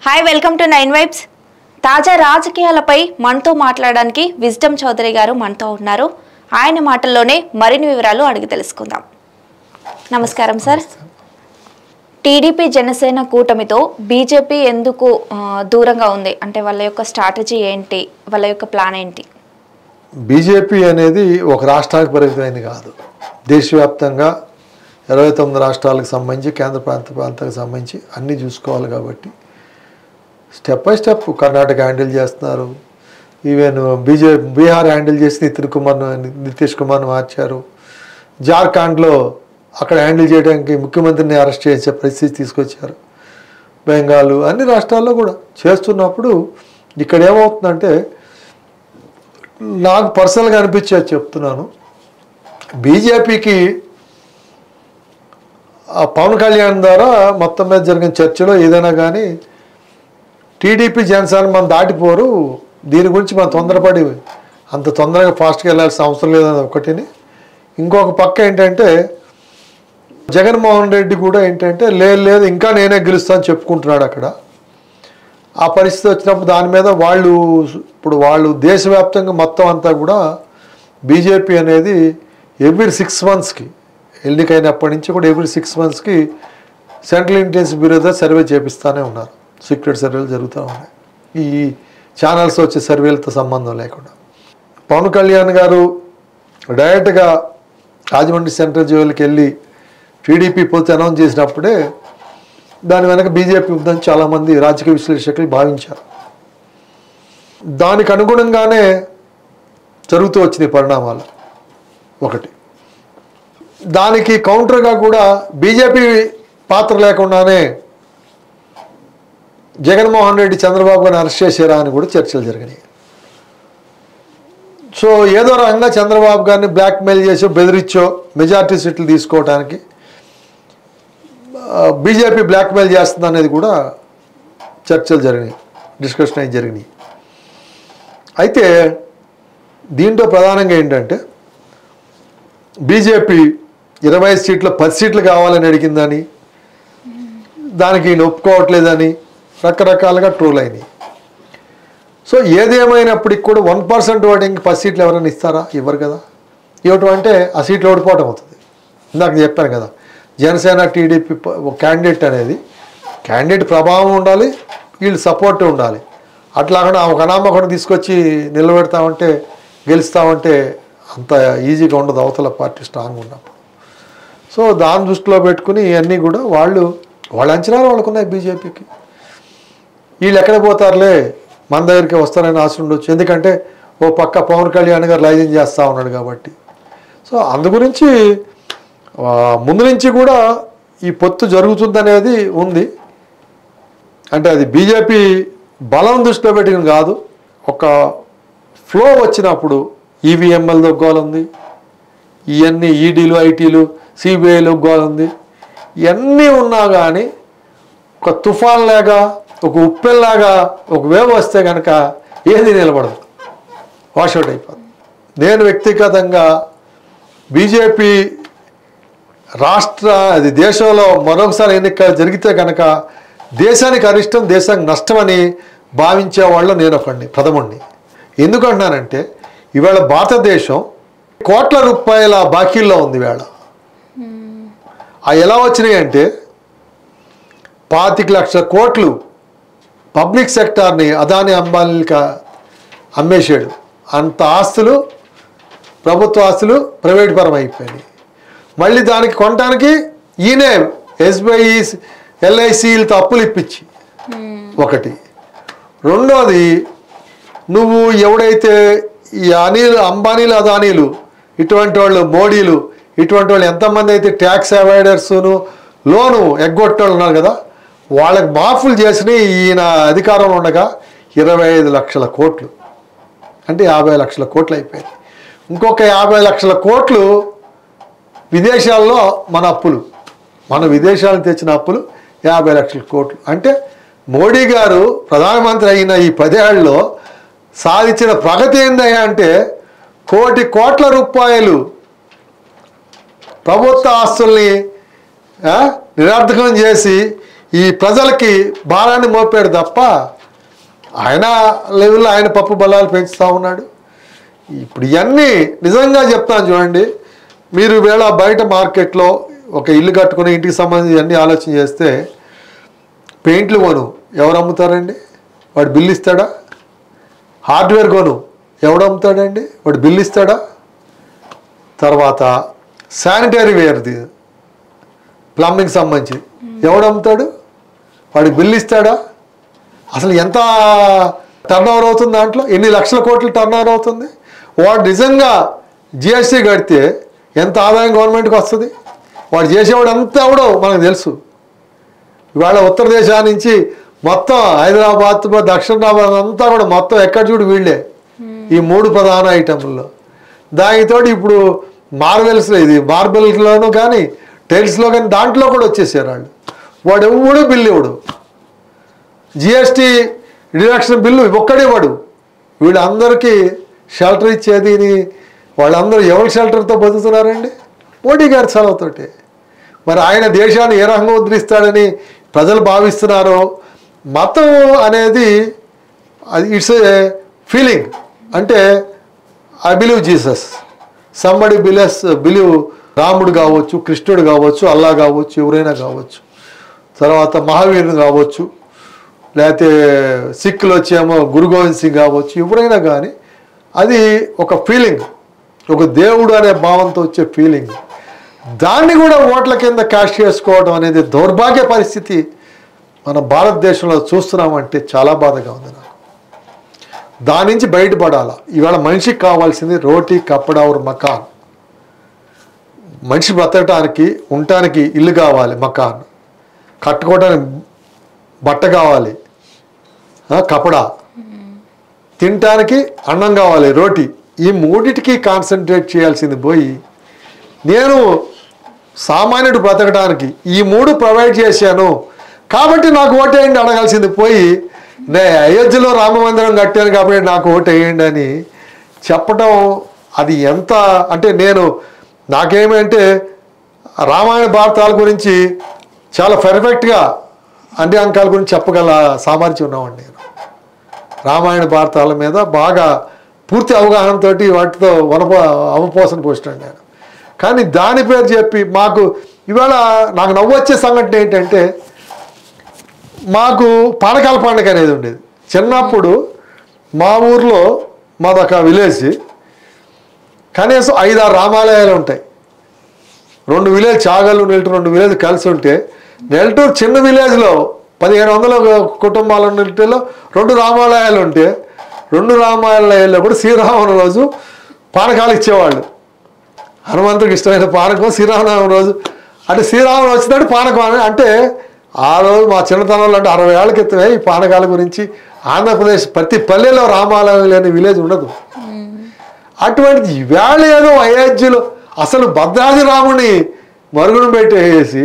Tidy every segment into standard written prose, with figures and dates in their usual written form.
Hi welcome to 9 vibes. తాజా రాజకీయాలపై మనతో మాట్లాడడానికి విజ్డమ్ చౌదరి గారు మనతో ఉన్నారు. ఆయన మాటల్లోనే మరిన్ని వివరాలు అడిగి తెలుసుకుందాం. నమస్కారం సార్. టీడీపీ జనసేన కూటమితో బీజేపీ ఎందుకు దూరంగా ఉంది అంటే వాళ్ళ యొక్క స్ట్రాటజీ ఏంటి, వాళ్ళ యొక్క ప్లాన్ ఏంటి? బీజేపీ అనేది ఒక రాష్ట్రానికి పరిమితమైనది కాదు. దేశవ్యాప్తంగా 29 రాష్ట్రాలకు సంబంధించి కేంద్ర ప్రాంతాలకు సంబంధించి అన్నీ చూసుకోవాలి. కాబట్టి step by step Karnataka handle చేస్తున్నారు. ఈవెన్ బీహార్ హ్యాండిల్ చేసి నితీష్ కుమార్ను మార్చారు. జార్ఖండ్లో అక్కడ హ్యాండిల్ చేయడానికి ముఖ్యమంత్రిని అరెస్ట్ చేసే పరిస్థితి తీసుకొచ్చారు. బెంగాల్ అన్ని రాష్ట్రాల్లో కూడా చేస్తున్నప్పుడు ఇక్కడ ఏమవుతుందంటే నాకు పర్సనల్గా అనిపించేది చెప్తున్నాను. బీజేపీకి పవన్ కళ్యాణ్ ద్వారా మొత్తం మీద జరిగిన చర్చలో ఏదైనా కానీ టీడీపీ జనసేన మనం దాటిపోరు, దీని గురించి మనం తొందరపడి అంత తొందరగా ఫాస్ట్గా వెళ్ళాల్సిన అవసరం లేదని ఒకటిని. ఇంకొక పక్క ఏంటంటే జగన్మోహన్ రెడ్డి కూడా ఏంటంటే లేదు ఇంకా నేనే గెలుస్తాను చెప్పుకుంటున్నాడు అక్కడ. ఆ పరిస్థితి వచ్చినప్పుడు దాని మీద వాళ్ళు దేశవ్యాప్తంగా మొత్తం అంతా కూడా బీజేపీ అనేది ఎవ్రీ 6 మంత్స్కి ఎన్నికైనప్పటి నుంచి కూడా ఎవ్రీ 6 మంత్స్కి సెంట్రల్ ఇంటెలిజెన్స్ బ్యూరో సర్వే చేపిస్తూనే ఉన్నారు. సీక్రెట్ సర్వేలు జరుగుతూ ఉన్నాయి, ఈ ఛానల్స్ వచ్చే సర్వేలతో సంబంధం లేకుండా. పవన్ కళ్యాణ్ గారు డైరెక్ట్గా రాజమండ్రి సెంట్రల్ జైలుకి వెళ్ళి టీడీపీ పోతే అనౌన్స్ చేసినప్పుడే దాని వెనక బీజేపీ ఉందని చాలామంది రాజకీయ విశ్లేషకులు భావించారు. దానికి అనుగుణంగానే జరుగుతూ వచ్చినాయి పరిణామాలు. ఒకటి దానికి కౌంటర్గా కూడా బీజేపీ పాత్ర లేకుండానే జగన్మోహన్ రెడ్డి చంద్రబాబు గారిని అరెస్ట్ చేశారా అని కూడా చర్చలు జరిగినాయి. సో ఏదో రకంగా చంద్రబాబు గారిని బ్లాక్మెయిల్ చేసో బెదిరించో మెజార్టీ సీట్లు తీసుకోవడానికి బీజేపీ బ్లాక్మెయిల్ చేస్తుంది అనేది కూడా చర్చలు జరిగినాయి, డిస్కషన్ అయితే జరిగినాయి. అయితే దీంట్లో ప్రధానంగా ఏంటంటే బీజేపీ 25 సీట్లు 10 సీట్లు కావాలని అడిగిందని, దానికి ఈయన ఒప్పుకోవట్లేదని రకరకాలుగా ట్రోల్ అయినాయి. సో ఏదేమైనప్పటికి కూడా 1% ఓటింగ్కి 10 సీట్లు ఎవరైనా ఇస్తారా? ఇవ్వరు కదా. ఇవ్వటం అంటే ఆ సీట్లు ఓడిపోవటం అవుతుంది. ఇందాక చెప్పాను కదా, జనసేన టీడీపీ క్యాండిడేట్ అనేది క్యాండిడేట్ ప్రభావం ఉండాలి, వీళ్ళు సపోర్ట్ ఉండాలి. అట్లాగనే ఒక అనామకుడు తీసుకొచ్చి నిలబెడతామంటే గెలుస్తామంటే అంత ఈజీగా ఉండదు అవతల పార్టీ స్ట్రాంగ్ ఉన్నప్పుడు. సో దాన్ని దృష్టిలో పెట్టుకుని ఇవన్నీ కూడా వాళ్ళ అంచనాలు వాళ్ళకున్నాయి. బీజేపీకి వీళ్ళు ఎక్కడ పోతారులే, మన దగ్గరికి వస్తారని ఆశ ఉండొచ్చు. ఎందుకంటే ఓ పక్క పవన్ కళ్యాణ్ గారు లైజన్ చేస్తూ ఉన్నాడు కాబట్టి. సో అందు గురించి ముందు నుంచి కూడా ఈ పొత్తు జరుగుతుందనేది ఉంది. అంటే అది బీజేపీ బలం దృష్టిలో పెట్టిన కాదు, ఒక ఫ్లో వచ్చినప్పుడు ఈవీఎంఎల్ దొగ్గాలుంది, ఇవన్నీ ఈడీలు ఐటీలు సిబిఐలు దొగ్గాలుంది. ఇవన్నీ ఉన్నా కానీ ఒక తుఫాన్ లాగా ఒక ఉప్పెల్లాగా ఒక వేవ్ వస్తే కనుక ఏది నిలబడదు, వాషౌట్ అయిపోతుంది. నేను వ్యక్తిగతంగా బీజేపీ అది దేశంలో మరొకసారి ఎన్నిక జరిగితే కనుక దేశానికి అరిష్టం, దేశానికి నష్టమని భావించేవాళ్ళు నేను ఒకడిని, ప్రథముడిని. ఎందుకంటున్నానంటే ఇవాళ భారతదేశం కోట్ల రూపాయల బాకీల్లో ఉంది. వేళ ఎలా వచ్చినాయి అంటే 25 లక్షల కోట్లు పబ్లిక్ సెక్టార్ని అదాని అంబానీకి అమ్మేశాడు. అంత ఆస్తులు, ప్రభుత్వ ఆస్తులు ప్రైవేట్ పరం అయిపోయినాయి. మళ్ళీ దానికి కొనడానికి ఈయనే ఎస్బీఐ ఎల్ఐసిలతో అప్పులు ఇప్పించి ఒకటి. రెండోది, నువ్వు ఎవడైతే ఈ అంబానీలు అదానీలు ఇటువంటి వాళ్ళు, మోడీలు ఇటువంటి వాళ్ళు ఎంతమంది అయితే ట్యాక్స్ అవాయిడర్స్ను లోను ఎగ్గొట్టేవాళ్ళు ఉన్నారు కదా, వాళ్ళకి మాఫులు చేసిన ఈయన అధికారంలో ఉండగా 25 లక్షల కోట్లు అంటే 50 లక్షల కోట్లు అయిపోయాయి. ఇంకొక 50 లక్షల కోట్లు విదేశాల్లో మన అప్పులు, మన విదేశాలను తెచ్చిన అప్పులు 50 లక్షల కోట్లు. అంటే మోడీ గారు ప్రధానమంత్రి అయిన ఈ 10 ఏళ్లలో సాధించిన ప్రగతి ఏందయ్యా అంటే కోట్ల రూపాయలు ప్రభుత్వ ఆస్తుల్ని నిరర్థకం చేసి ఈ ప్రజలకి భారాన్ని మోపాడు తప్ప ఆయన లెవెల్లో ఆయన పప్పు బలాలు పెంచుతూ ఉన్నాడు. ఇప్పుడు ఇవన్నీ నిజంగా చెప్తాను చూడండి, మీరు వేళ బయట మార్కెట్లో ఒక ఇల్లు కట్టుకుని ఇంటికి సంబంధించి అన్నీ ఆలోచన చేస్తే పెయింట్లు కొను ఎవరు అమ్ముతారండి? వాడు బిల్లు ఇస్తాడా? హార్డ్వేర్ కొను ఎవడు అమ్ముతాడండి? వాడు బిల్లు ఇస్తాడా? తర్వాత శానిటరీ వేర్ది ప్లంబింగ్ సంబంధించి ఎవడు అమ్ముతాడు? వాడికి బిల్లు ఇస్తాడా? అసలు ఎంత టర్న్ ఓవర్ అవుతుంది, దాంట్లో ఎన్ని లక్షల కోట్లు టర్న్ ఓవర్ అవుతుంది. వాడు నిజంగా జిఎస్టీ కడితే ఎంత ఆదాయం గవర్నమెంట్కి వస్తుంది? వాడు చేసేవాడు అంతా కూడా మనకు తెలుసు. ఇవాళ ఉత్తర దేశాల నుంచి మొత్తం హైదరాబాద్ దక్షిణాబాద్ అంతా కూడా మొత్తం ఎక్కడ చూడు వీళ్ళే ఈ 3 ప్రధాన ఐటమ్లలో. దానితో ఇప్పుడు మార్బెల్స్లో ఇది మార్బెల్స్లోనూ కానీ టైల్స్లో కానీ దాంట్లో కూడా వచ్చేసారు వాళ్ళు. వాడు ఎవడు బిల్లు ఇవ్వడు, జిఎస్టీ డిడక్షన్ బిల్లు ఒక్కడే వాడు. వీళ్ళందరికీ షెల్టర్ ఇచ్చేది వాళ్ళందరూ ఎవరి షెల్టర్తో బతుకుతున్నారండి? మోడీ గారి చలవతోటి. మరి ఆయన దేశాన్ని ఏ రకంగా ఉద్ధరిస్తాడని ప్రజలు భావిస్తున్నారో. మతం అనేది అది ఇట్స్ ఏ ఫీలింగ్. అంటే I believe Jesus, somebody believe రాముడు కావచ్చు, కృష్ణుడు కావచ్చు, అల్లా కావచ్చు, ఎవరైనా కావచ్చు, తర్వాత మహావీరుడు కావచ్చు, లేకపోతే సిక్కులు వచ్చేమో గురు గోవింద్ సింగ్ కావచ్చు, ఎవరైనా కానీ అది ఒక ఫీలింగ్, ఒక దేవుడు అనే భావంతో వచ్చే ఫీలింగ్. దాన్ని కూడా ఓట్ల కింద క్యాష్ చేసుకోవడం అనేది దౌర్భాగ్య పరిస్థితి మన భారతదేశంలో చూస్తున్నామంటే చాలా బాధగా ఉంది నాకు. దాని నుంచి బయటపడాలా. ఇవాళ మనిషికి కావాల్సింది రోటీ కప్పడా ఔర్ మకాన్. మనిషి బ్రతకటానికి ఉండటానికి ఇల్లు కావాలి, మకాన్, కట్టుకోవడానికి బట్ట కావాలి, కపడా, తినటానికి అన్నం కావాలి, రోటీ. ఈ 3టికి కాన్సన్ట్రేట్ చేయాల్సింది పోయి నేను సామాన్యుడు బ్రతకడానికి ఈ 3 ప్రొవైడ్ చేశాను కాబట్టి నాకు ఓటేయండి అడగాల్సింది పోయి నేను అయోధ్యలో రామ మందిరం కట్టాను కాబట్టి నాకు ఓటేయండి అని చెప్పడం అది ఎంత అంటే నాకేమంటే రామాయణ భారతాల గురించి చాలా పర్ఫెక్ట్గా అన్ని అంకాల గురించి చెప్పగల సామర్థ్యం ఉన్నవాడిని నేను. రామాయణ భారతాల మీద బాగా పూర్తి అవగాహనతో వాటితో అవపోసన పోసినాను నేను. కానీ దాని పేరు చెప్పి మాకు ఇవాళ నాకు నవ్వొచ్చే సంఘటన ఏంటంటే మాకు పానకాల పండుగ అనేది ఉండేది చిన్నప్పుడు. మా ఊర్లో మాదొక విలేజ్, కనీసం 5-6 రామాలయాలు ఉంటాయి. 2 విలేజ్ చాగలు నెల్టూరు 2 విలేజ్ కలిసి ఉంటే నెల్టూరు చిన్న విలేజ్లో 1500 కుటుంబాల నెల్టూరులో 2 రామాలయాలు ఉంటే 2 రామాలయాల్లో కూడా శ్రీరామనవమి రోజు పానకాలు ఇచ్చేవాళ్ళు. హనుమంతుడికి ఇష్టమైన పానకం శ్రీరామనవమి రోజు. అంటే శ్రీరాముడు వచ్చినట్టు పానకం అంటే ఆ రోజు మా చిన్నతనంలో అంటే 60 ఏళ్ళ క్రితమే ఈ పానకాల గురించి ఆంధ్రప్రదేశ్ ప్రతి పల్లెలో రామాలయం లేని విలేజ్ ఉండదు. అటువంటిది ఈవేళ ఏదో అయోధ్యలో అసలు భద్రాద్రి రాముని మరుగున పెట్టేసి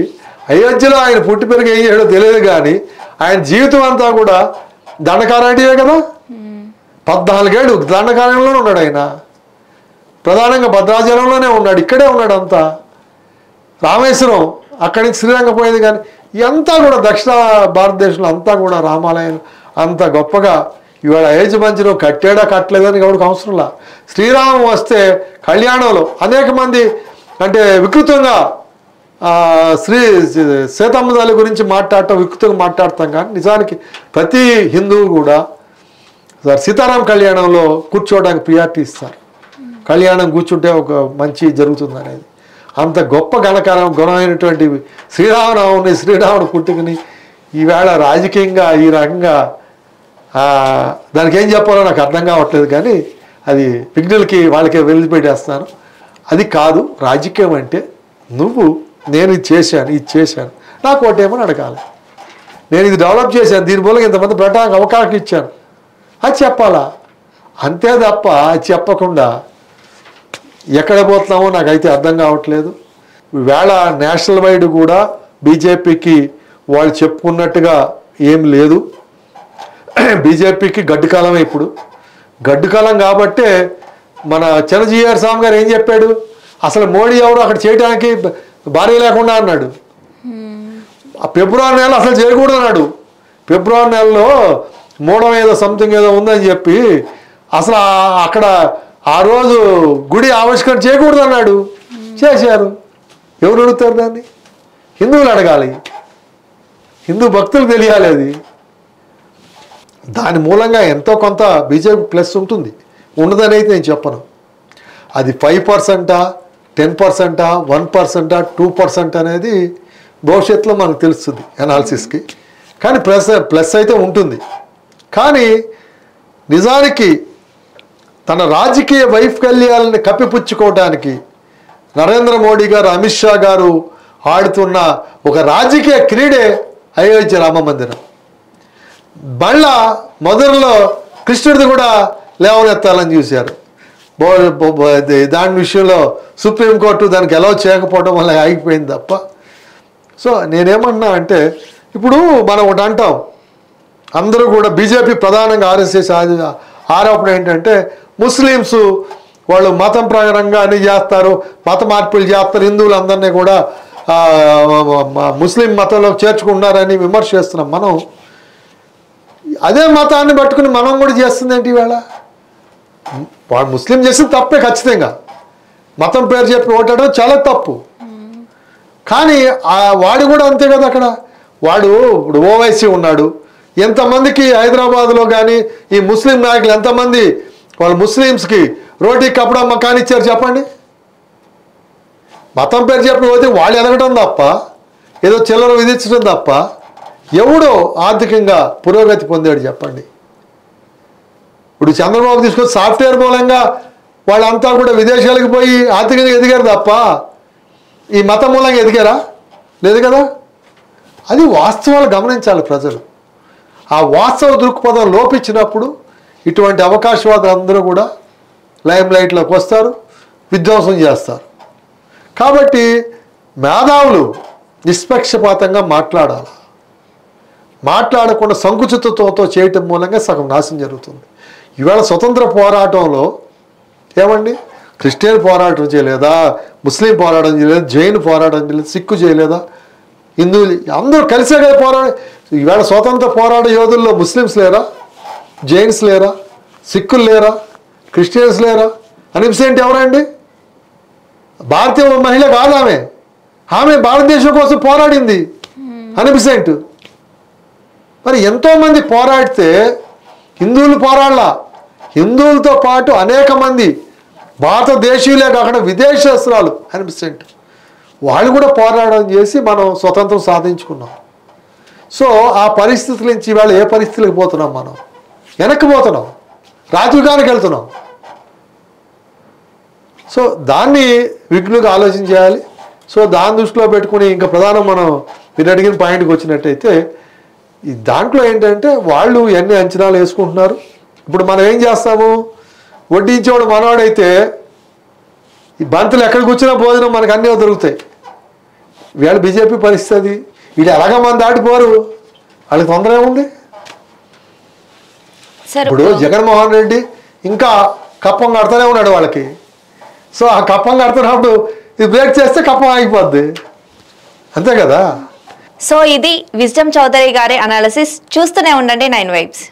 అయోధ్యలో ఆయన పుట్టి పెరిగి ఏం చేయడో తెలియదు కానీ ఆయన జీవితం అంతా కూడా దండకారణ్యమే కదా. 14 ఏళ్ళు దండకారణ్యంలోనే ఉన్నాడు ఆయన. ప్రధానంగా భద్రాచలంలోనే ఉన్నాడు, ఇక్కడే ఉన్నాడు అంతా. రామేశ్వరం అక్కడి నుంచి శ్రీరంగం పోయేది కానీ ఇదంతా కూడా దక్షిణ భారతదేశంలో అంతా కూడా రామాలయం అంత గొప్పగా ఇవాళ అయోధ్య మందిరం కట్టాడా కట్టలేదని ఎవరికి అవసరంలా. శ్రీరామం వస్తే కళ్యాణంలో అనేక మంది అంటే వికృతంగా సీతమ్మ తల్లి గురించి మాట్లాడటం వికృతంగా మాట్లాడతాం కానీ నిజానికి ప్రతి హిందువు కూడా సీతారాం కళ్యాణంలో కూర్చోవడానికి ప్రియారిటీ ఇస్తారు. కళ్యాణం కూర్చుంటే ఒక మంచి జరుగుతుంది అనేది. అంత గొప్ప గుణమైనటువంటి శ్రీరామనవమిని శ్రీరాముడు పుట్టుకుని ఈవేళ రాజకీయంగా ఈ రకంగా దానికి ఏం చెప్పాలో నాకు అర్థం కావట్లేదు కానీ అది విఘ్నులకి వాళ్ళకే వెళ్ళిపెట్టేస్తాను. అది కాదు రాజకీయం అంటే నేను ఇది చేశాను నాకు ఓటేమని అడగాలి. నేను ఇది డెవలప్ చేశాను, దీని మూలంగా ఇంతమంది పెట్టడానికి అవకాశం ఇచ్చాను అది చెప్పాలా. అంతే తప్ప అది చెప్పకుండా ఎక్కడ పోతున్నామో నాకైతే అర్థం కావట్లేదు. ఈవేళ నేషనల్ వైడ్ కూడా బీజేపీకి వాళ్ళు చెప్పుకున్నట్టుగా ఏం లేదు. బీజేపీకి గడ్డు కాలమే ఇప్పుడు. గడ్డు కాలం కాబట్టే మన చిరంజీవి స్వామి గారు ఏం చెప్పాడు, అసలు మోడీ ఎవరు అక్కడ చేయడానికి భార్య లేకుండా అన్నాడు. ఫిబ్రవరి నెల అసలు చేయకూడదు అన్నాడు. ఫిబ్రవరి నెలలో మూడం ఏదో సంథింగ్ ఏదో ఉందని చెప్పి అసలు అక్కడ ఆ రోజు గుడి ఆవిష్కరణ చేయకూడదు అన్నాడు. చేశారు. ఎవరు అడుగుతారు దాన్ని? హిందువులు అడగాలి, హిందూ భక్తులు తెలియాలి. అది దాని మూలంగా ఎంతో కొంత బీజేపీ ప్లస్ ఉంటుంది, ఉండదని అయితే నేను చెప్పను. అది 5%, 10%, 1%, 2% అనేది భవిష్యత్తులో మనకు తెలుస్తుంది అనాలిసిస్కి. కానీ ప్లస్ అయితే ఉంటుంది. కానీ నిజానికి తన రాజకీయ వైఫల్యాలని కప్పిపుచ్చుకోవడానికి నరేంద్ర మోడీ గారు, అమిత్ షా గారు ఆడుతున్న ఒక రాజకీయ క్రీడే అయోధ్య రామ మందిరం. మళ్ళా మొదట్లో కృష్ణుడిది కూడా లేవనెత్తాలని చూశారు. దాని విషయంలో సుప్రీంకోర్టు దానికి అలౌ చేయకపోవడం వల్ల ఆగిపోయింది తప్ప. సో నేనేమన్నా అంటే ఇప్పుడు మనం ఒకటి అంటాం, అందరూ కూడా బీజేపీ ప్రధానంగా ఆర్ఎస్ఎస్ ఆరోపణ ఏంటంటే ముస్లిమ్స్ వాళ్ళు మతం ప్రకారంగా అన్ని చేస్తారు, మత మార్పులు చేస్తారు, హిందువులు అందరినీ కూడా ముస్లిం మతంలో చేర్చుకుంటున్నారని విమర్శ చేస్తున్నాం. మనం అదే మతాన్ని పట్టుకుని మనం కూడా చేస్తుంది ఏంటి ఇవాళ? వాడు ముస్లిం చేసింది తప్పే ఖచ్చితంగా, మతం పేరు చెప్పి ఓటడం చాలా తప్పు. కానీ వాడు కూడా అంతే కదా. అక్కడ వాడు ఇప్పుడు ఓవైసీ ఉన్నాడు, ఎంతమందికి హైదరాబాద్లో కానీ ఈ ముస్లిం నాయకులు ఎంతమంది వాళ్ళు ముస్లిమ్స్కి రోటీ కపడా మకాన్ ఇచ్చారు చెప్పండి? మతం పేరు చెప్పి పోతే వాళ్ళు ఎదగడం తప్ప, ఏదో చిల్లర విధించడం తప్ప ఎవడో ఆర్థికంగా పురోగతి పొందాడు చెప్పండి? ఇప్పుడు చంద్రబాబు తీసుకొని సాఫ్ట్వేర్ మూలంగా వాళ్ళంతా కూడా విదేశాలకు పోయి ఆర్థికంగా ఎదిగారు తప్ప ఈ మతం మూలంగా ఎదిగారా? లేదు కదా. అది వాస్తవాలు గమనించాలి ప్రజలు. ఆ వాస్తవ దృక్పథం లోపించినప్పుడు ఇటువంటి అవకాశవాదులు అందరూ కూడా లైమ్ లైట్లోకి వస్తారు, విధ్వంసం చేస్తారు. కాబట్టి మేధావులు నిష్పక్షపాతంగా మాట్లాడాలి. మాట్లాడకుండా సంకుచితతో చేయటం మూలంగా సగం నాశనం జరుగుతుంది. ఇవాళ స్వతంత్ర పోరాటంలో ఏమండి క్రిస్టియన్ పోరాటం చేయలేదా, ముస్లిం పోరాటం చేయలేదా, జైన్ పోరాటం చేయలేదు, సిక్కు చేయలేదా, హిందువులు అందరూ కలిసే కదా పోరాట. ఇవాళ స్వతంత్ర పోరాట యోధుల్లో ముస్లిమ్స్ లేరా, జైన్స్ లేరా, సిక్కులు లేరా, క్రిస్టియన్స్ లేరా? అనిపిసేంటి ఎవరండి? భారతీయ మహిళ కాదు ఆమె. ఆమె భారతదేశం కోసం పోరాడింది అనిపిసేంట్. మరి ఎంతోమంది పోరాడితే హిందువులు పోరాడలా, హిందువులతో పాటు అనేక మంది భారతదేశీయులే కాకుండా విదేశస్తురాలు అనిపిసేంట్ వాళ్ళు కూడా పోరాటం చేసి మనం స్వతంత్రం సాధించుకున్నాం. సో ఆ పరిస్థితుల నుంచి ఇవాళ ఏ పరిస్థితులకు పోతున్నాం? మనం వెనక్కి పోతున్నాం, రాజుగానికి వెళ్తున్నాం. సో దాన్ని విఘ్నుగా ఆలోచన చేయాలి. సో దాన్ని దృష్టిలో పెట్టుకుని ఇంకా ప్రధానం మనం మీరు అడిగిన పాయింట్కి వచ్చినట్టయితే ఈ దాంట్లో ఏంటంటే వాళ్ళు ఎన్ని అంచనాలు వేసుకుంటున్నారు. ఇప్పుడు మనం ఏం చేస్తాము, వడ్డించేవాడు మనవాడైతే ఈ బంతులు ఎక్కడికి వచ్చినా భోజనం మనకు అన్నీ దొరుకుతాయి. వీళ్ళ బీజేపీ పరిస్థితి వీళ్ళు ఎలాగ మన దాటిపోరు, వాళ్ళకి తొందర ఏముంది? ఇప్పుడు జగన్మోహన్ రెడ్డి ఇంకా కప్పం కడతానే ఉన్నాడు వాళ్ళకి. సో ఆ కప్పం కడుతున్నప్పుడు ఇది బ్రేక్ చేస్తే కప్పం ఆగిపోద్ది, అంతే కదా. సో ఇది విజ్డమ్ చౌదరి గారి అనాలిసిస్. చూస్తూనే ఉండండి 9 వైబ్స్.